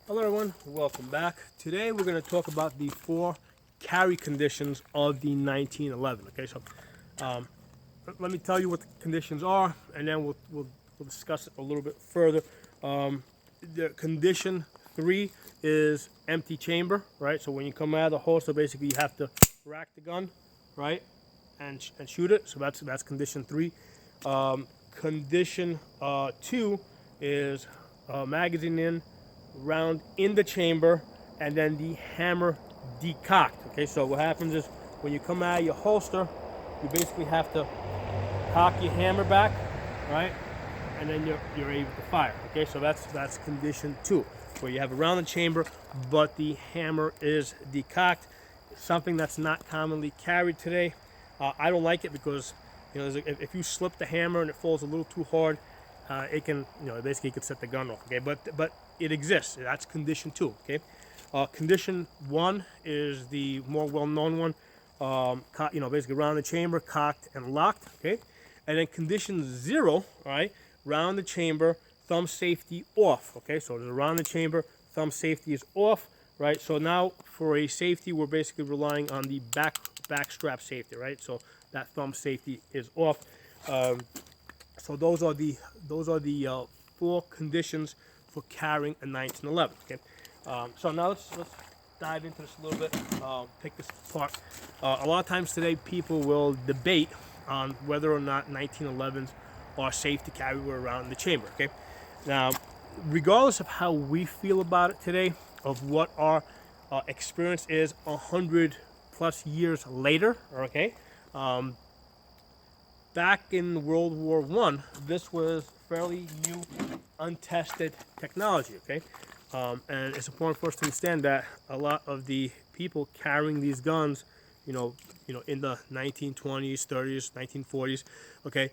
Hello everyone, welcome back. Today we're going to talk about the 4 carry conditions of the 1911. Okay, so um, let me tell you what the conditions are, and then we'll discuss it a little bit further. The condition 3 is empty chamber, right? So when you come out of the holster, basically you have to rack the gun, right, and shoot it. So that's condition 3. Condition 2 is magazine in, round in the chamber, and then the hammer decocked. Okay, so what happens is when you come out of your holster, you basically have to cock your hammer back, right, and then you're able to fire. Okay, so that's condition 2, where you have a round in the chamber, but the hammer is decocked. Something that's not commonly carried today. I don't like it because if you slip the hammer and it falls a little too hard, it can basically it could set the gun off. Okay, but it exists. That's condition 2. Okay, condition 1 is the more well-known one. Basically round the chamber, cocked and locked. Okay, and then condition 0, right, round the chamber, thumb safety off. Okay, so there's around the chamber, thumb safety is off. Right, so now for a safety, we're basically relying on the back strap safety. Right, so that thumb safety is off. So those are the 4 conditions for carrying a 1911. Okay, so now let's dive into this a little bit. Pick this apart. A lot of times today, people will debate on whether or not 1911s are safe to carry around the chamber. Okay, now regardless of how we feel about it today, of what our experience is 100 plus years later. Okay. Back in World War I, this was fairly new, untested technology, okay? And it's important for us to understand that a lot of the people carrying these guns, in the 1920s, 30s, 1940s, okay,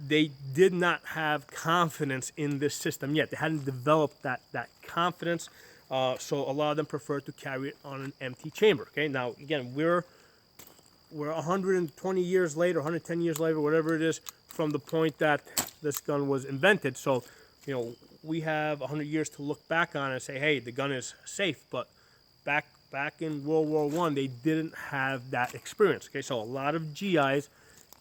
they did not have confidence in this system yet. They hadn't developed that confidence, so a lot of them preferred to carry it on an empty chamber, okay? Now, again, we're 120 years later, 110 years later, whatever it is, from the point that this gun was invented. So, we have 100 years to look back on and say, hey, the gun is safe. But back in World War I, they didn't have that experience. Okay, so a lot of GIs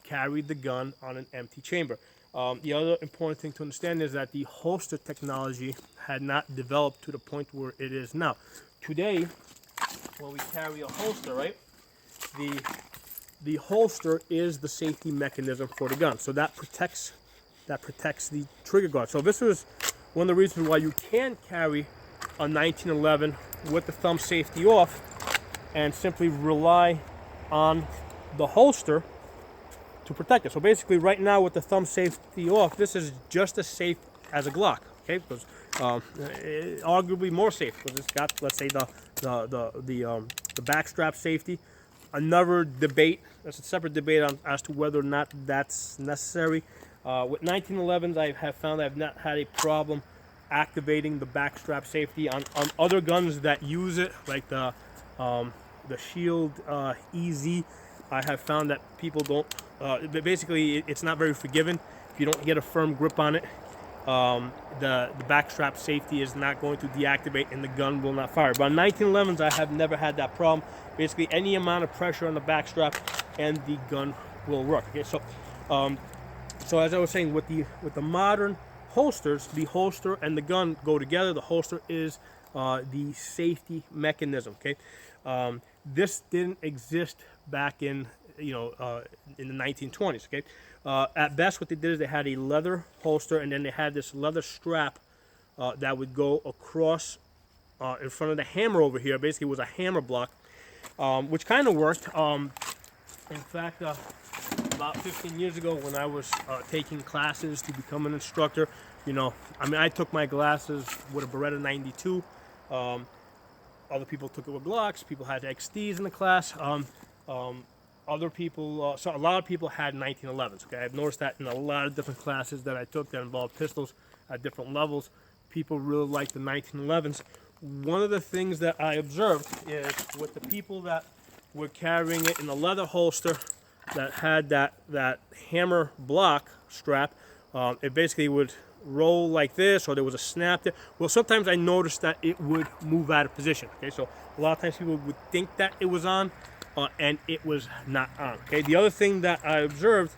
carried the gun on an empty chamber. The other important thing to understand is that the holster technology had not developed to the point where it is now. Today, when we carry a holster, right, the holster is the safety mechanism for the gun, so that protects the trigger guard. So this is one of the reasons why you can carry a 1911 with the thumb safety off and simply rely on the holster to protect it. So basically, right now with the thumb safety off, this is just as safe as a Glock. Okay, because arguably more safe because it's got, let's say, the backstrap safety. Another debate, that's a separate debate as to whether or not that's necessary. With 1911s, I have found I've not had a problem activating the backstrap safety on other guns that use it, like the Shield EZ. I have found that people don't, basically it's not very forgiving. If you don't get a firm grip on it, the backstrap safety is not going to deactivate and the gun will not fire. But on 1911s, I have never had that problem. Basically, any amount of pressure on the backstrap and the gun will work. Okay, so as I was saying, with the modern holsters, the holster and the gun go together. The holster is the safety mechanism. Okay, this didn't exist back in the 1920s. Okay, at best, what they did is they had a leather holster and then they had this leather strap that would go across in front of the hammer over here. Basically, it was a hammer block. Which kind of worked. In fact, about 15 years ago when I was taking classes to become an instructor, I took my classes with a Beretta 92. Other people took it with Glocks. People had XDs in the class. Other people, so a lot of people had 1911s. Okay, I've noticed that in a lot of different classes that I took that involved pistols at different levels. People really liked the 1911s. One of the things that I observed is with the people that were carrying it in a leather holster that had that hammer block strap, it basically would roll like this, or there was a snap there. Well, sometimes I noticed that it would move out of position. Okay, so a lot of times people would think that it was on, and it was not on. Okay, the other thing that I observed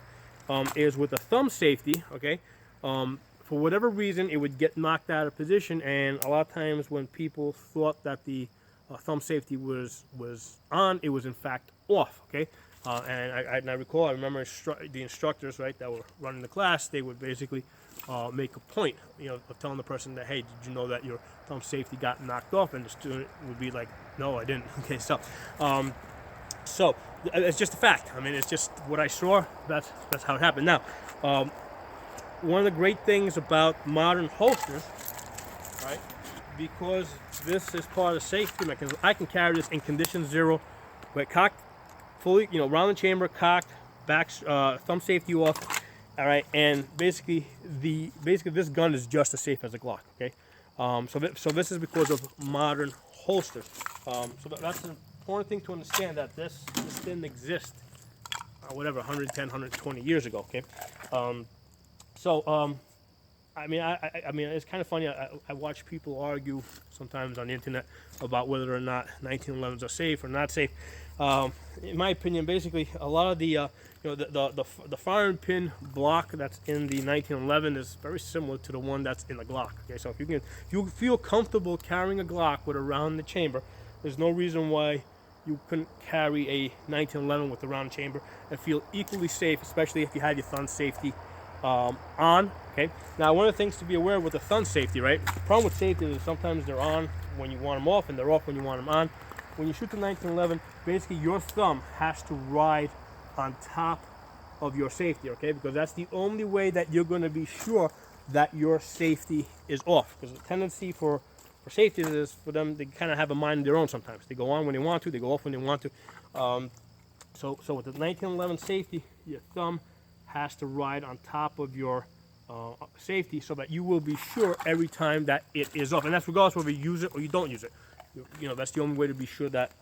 is with the thumb safety. Okay, for whatever reason, it would get knocked out of position, and a lot of times when people thought that the thumb safety was on, it was in fact off. Okay, and I recall, I remember the instructors, right, that were running the class, they would basically make a point, of telling the person that, hey, did you know that your thumb safety got knocked off? And the student would be like, no, I didn't. Okay, so it's just a fact. I mean, it's just what I saw. That's how it happened. Now, one of the great things about modern holsters, right, because this is part of the safety mechanism, I can carry this in condition 0, but cocked fully, round the chamber, cocked, back, thumb safety off. All right, and basically this gun is just as safe as a Glock. Okay, so this is because of modern holsters. So that's an important thing to understand, that this didn't exist, whatever, 110, 120 years ago. Okay, I mean, it's kind of funny. I watch people argue sometimes on the internet about whether or not 1911s are safe or not safe. In my opinion, basically, a lot of the the firing pin block that's in the 1911 is very similar to the one that's in the Glock. Okay, so if you feel comfortable carrying a Glock with a round in the chamber, there's no reason why you couldn't carry a 1911 with a round chamber and feel equally safe, especially if you had your thumb safety on. Okay, now one of the things to be aware with the thumb safety, right? The problem with safety is sometimes they're on when you want them off, and they're off when you want them on. When you shoot the 1911, basically your thumb has to ride on top of your safety, okay? Because that's the only way that you're going to be sure that your safety is off. Because the tendency for safety is for them, they kind of have a mind of their own sometimes. They go on when they want to, they go off when they want to. So with the 1911 safety, your thumb has to ride on top of your safety so that you will be sure every time that it is off. And that's regardless whether you use it or you don't use it. That's the only way to be sure that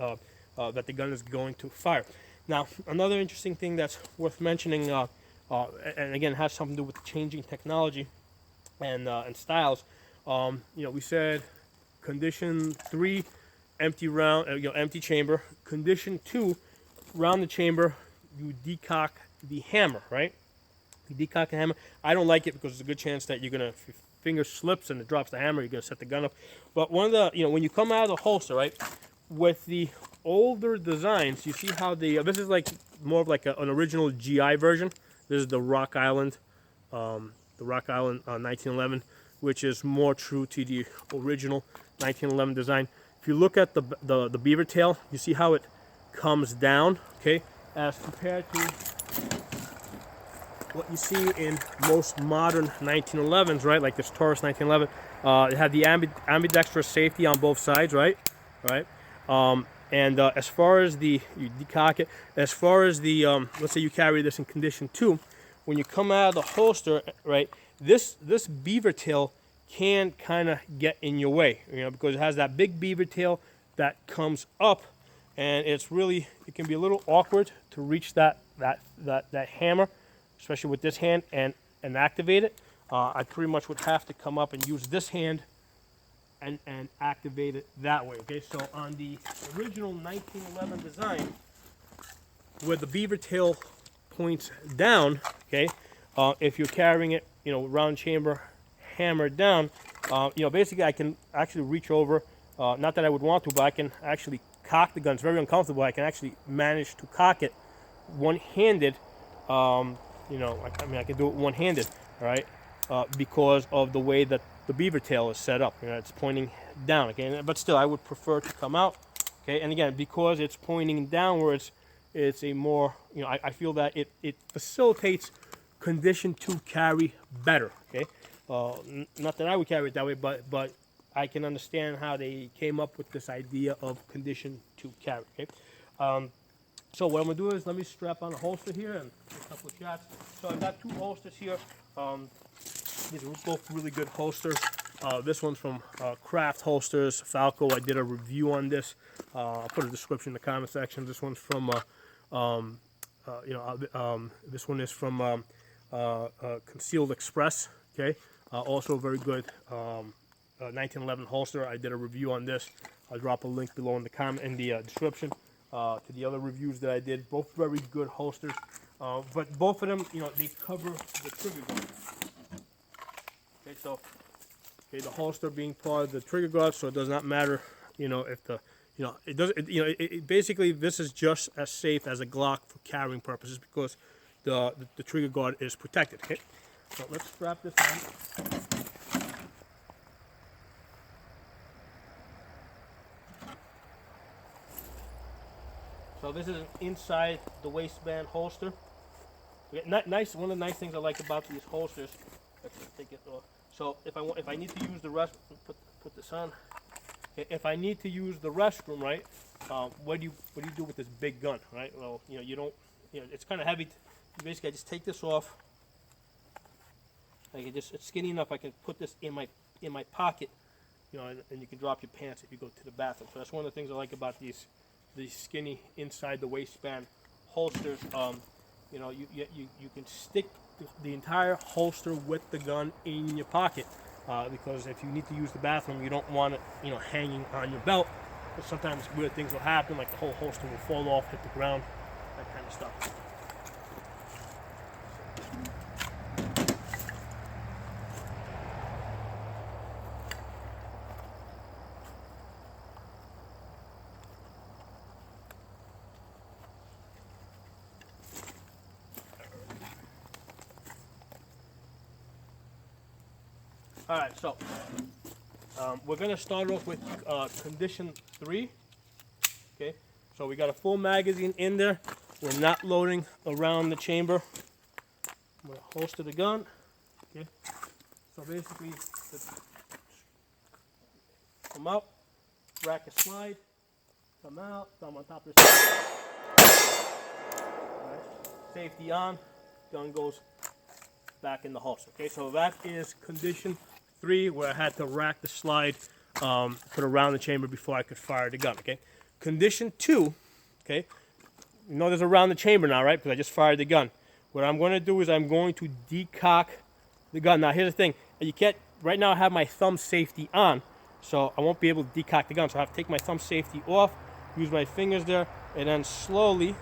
that the gun is going to fire. Now, another interesting thing that's worth mentioning, and again has something to do with changing technology and styles. We said condition 3, empty round, empty chamber. Condition 2, round the chamber, you decock the hammer, right? You decock the hammer. I don't like it because there's a good chance that you're gonna, if your finger slips and it drops the hammer, you're gonna set the gun up. But one of the, when you come out of the holster, right, with the older designs, you see how this is like more of like an original GI version. This is the Rock Island 1911, which is more true to the original 1911 design. If you look at the beaver tail, you see how it comes down, okay, as compared to what you see in most modern 1911s, right? Like this Taurus 1911, it had the ambidextrous safety on both sides, right? As far as you decock it, as far as the, let's say you carry this in condition 2, when you come out of the holster, right, this beaver tail can kind of get in your way, because it has that big beaver tail that comes up, and it can be a little awkward to reach that hammer, especially with this hand, and activate it. I pretty much would have to come up and use this hand and activate it that way. Okay, so on the original 1911 design, where the beaver tail points down, okay, if you're carrying it, round chamber, hammered down, basically I can actually reach over. Not that I would want to, but I can actually cock the gun. It's very uncomfortable. I can actually manage to cock it one-handed. I can do it one-handed, all right, because of the way that the beaver tail is set up. It's pointing down, okay, but still I would prefer to come out, okay, and again, because it's pointing downwards, it's a more, I feel that it facilitates condition 2 carry better, okay. Not that I would carry it that way, but I can understand how they came up with this idea of condition 2 carry, okay. So what I'm going to do is, let me strap on a holster here and take a couple of shots. So I've got 2 holsters here. These are both really good holsters. This one's from Craft Holsters, Falco. I did a review on this. I'll put a description in the comment section. This one's from, this one is from Concealed Express. Okay, Also very good 1911 holster. I did a review on this. I'll drop a link below in the description to the other reviews that I did. Both very good holsters, but both of them, they cover the trigger guard. Okay, so the holster being part of the trigger guard, so it does not matter, if the it doesn't. Basically, this is just as safe as a Glock for carrying purposes because the trigger guard is protected. Okay, so let's strap this on. So this is an inside the waistband holster. Nice. One of the nice things I like about these holsters. Let's just take it off. So if I need to use the rest, put this on. If I need to use the restroom, right? What do you do with this big gun, right? Well, you don't. It's kind of heavy. Basically, I just take this off. It's skinny enough. I can put this in my pocket, and you can drop your pants if you go to the bathroom. So that's one of the things I like about these skinny inside the waistband holsters. You can stick the entire holster with the gun in your pocket because if you need to use the bathroom, you don't want it hanging on your belt. But sometimes weird things will happen, like the whole holster will fall off, hit the ground, that kind of stuff. All right, so we're going to start off with condition 3. Okay, so we got a full magazine in there. We're not loading around the chamber. I'm going to holster the gun. Okay, so basically, come up, rack a slide, come out, thumb on top of the all right, safety on, gun goes back in the holster. Okay, so that is condition 3, where I had to rack the slide, put around the chamber before I could fire the gun. Okay, condition 2. Okay, there's around the chamber now, right? Because I just fired the gun. What I'm going to do is I'm going to decock the gun. Now here's the thing: you can't. Right now I have my thumb safety on, so I won't be able to decock the gun. So I have to take my thumb safety off, use my fingers there, and then slowly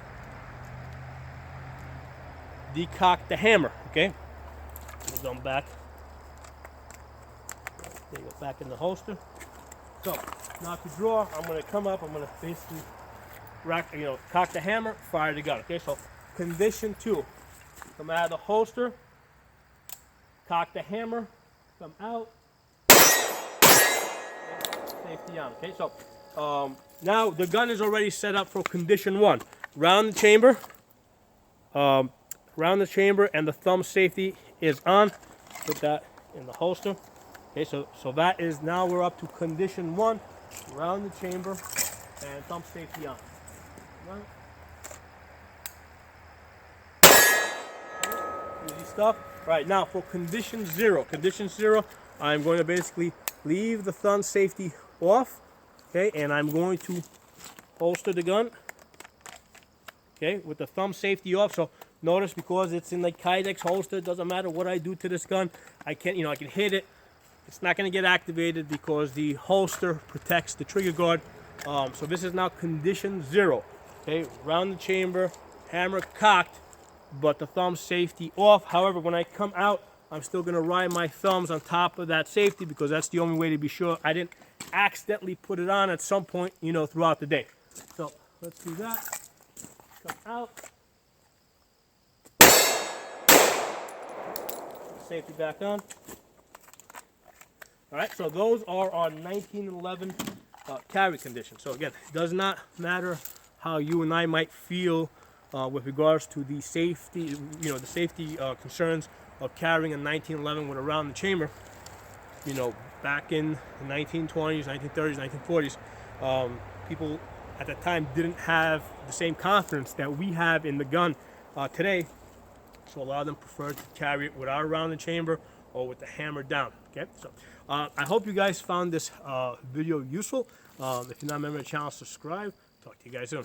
decock the hammer. Okay, put the gun back. There you go, back in the holster. So now to draw, I'm going to come up. I'm going to basically rack, cock the hammer, fire the gun. Okay, so condition 2: come out of the holster, cock the hammer, come out, safety on. Okay, so now the gun is already set up for condition 1. Round the chamber, and the thumb safety is on. Put that in the holster. Okay, so that is, now we're up to condition 1, round the chamber, and thumb safety on. Right. Okay. Easy stuff. Right, now for condition 0. Condition 0, I'm going to basically leave the thumb safety off, okay, and I'm going to holster the gun, okay, with the thumb safety off. So notice, because it's in the Kydex holster, it doesn't matter what I do to this gun. I can hit it. It's not going to get activated because the holster protects the trigger guard. So this is now condition 0. Okay, round the chamber, hammer cocked, but the thumb safety off. However, when I come out, I'm still going to ride my thumbs on top of that safety because that's the only way to be sure I didn't accidentally put it on at some point, throughout the day. So let's do that. Come out. Safety back on. All right, so those are our 1911 carry conditions. So again, it does not matter how you and I might feel with regards to the safety, the safety concerns of carrying a 1911 with around the chamber. Back in the 1920s, 1930s, 1940s, people at that time didn't have the same confidence that we have in the gun today. So a lot of them preferred to carry it without around the chamber or with the hammer down. Okay, so I hope you guys found this video useful. If you're not a member of the channel, subscribe. Talk to you guys soon.